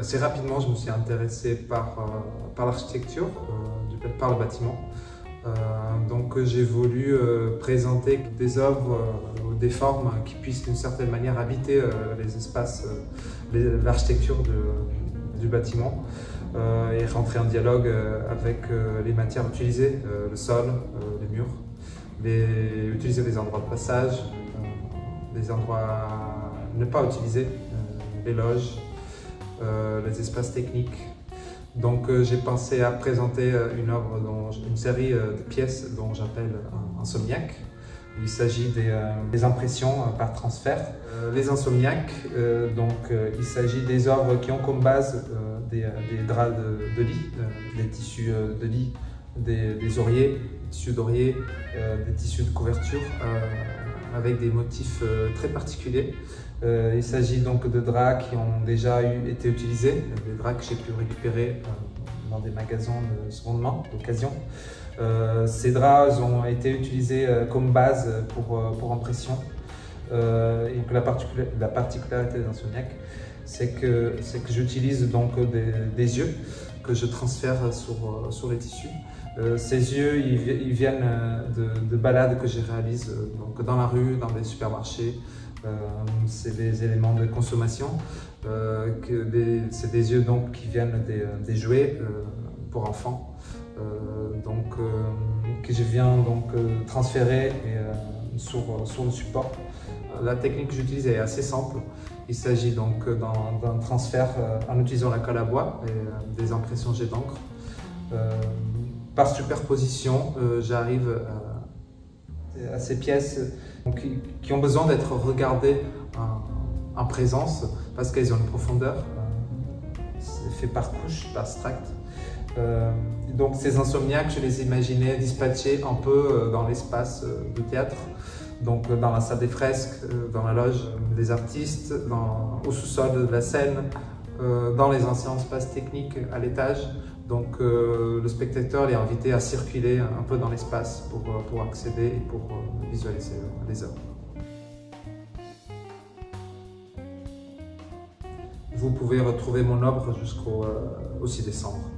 Assez rapidement, je me suis intéressé par l'architecture, par le bâtiment. Donc j'ai voulu présenter des œuvres ou des formes qui puissent d'une certaine manière habiter les espaces, l'architecture du bâtiment et rentrer en dialogue avec les matières utilisées, le sol, les murs, utiliser des endroits de passage, des endroits à ne pas utiliser, les loges, les espaces techniques. Donc j'ai pensé à présenter une série de pièces dont j'appelle Insomniac. Il s'agit des impressions par transfert. Les Insomniac, il s'agit des œuvres qui ont comme base des draps de lit, des tissus de lit, des oreillers, des tissus d'oreiller, des tissus de couverture avec des motifs très particuliers. Il s'agit donc de draps qui ont déjà été utilisés, des draps que j'ai pu récupérer dans des magasins de seconde main, d'occasion. Ces draps ont été utilisés comme base pour impression. Et que la particularité d'Insomniac, c'est que j'utilise donc des yeux que je transfère sur les tissus. Ces yeux, ils viennent de balades que je réalise donc dans la rue, dans des supermarchés. C'est des éléments de consommation. C'est des yeux donc qui viennent des jouets pour enfants, que je viens donc transférer sur le support. La technique que j'utilise est assez simple. Il s'agit donc d'un transfert en utilisant la colle à bois et des impressions jet d'encre. Par superposition, j'arrive à ces pièces qui ont besoin d'être regardées en présence parce qu'elles ont une profondeur. C'est fait par couche, par stract. Donc ces Insomniacs, je les imaginais dispatchés un peu dans l'espace de théâtre, donc dans la salle des fresques, dans la loge des artistes, au sous-sol de la scène, dans les anciens espaces techniques à l'étage. Donc le spectateur est invité à circuler un peu dans l'espace pour accéder et pour visualiser les œuvres. Vous pouvez retrouver mon œuvre jusqu'au 6 décembre.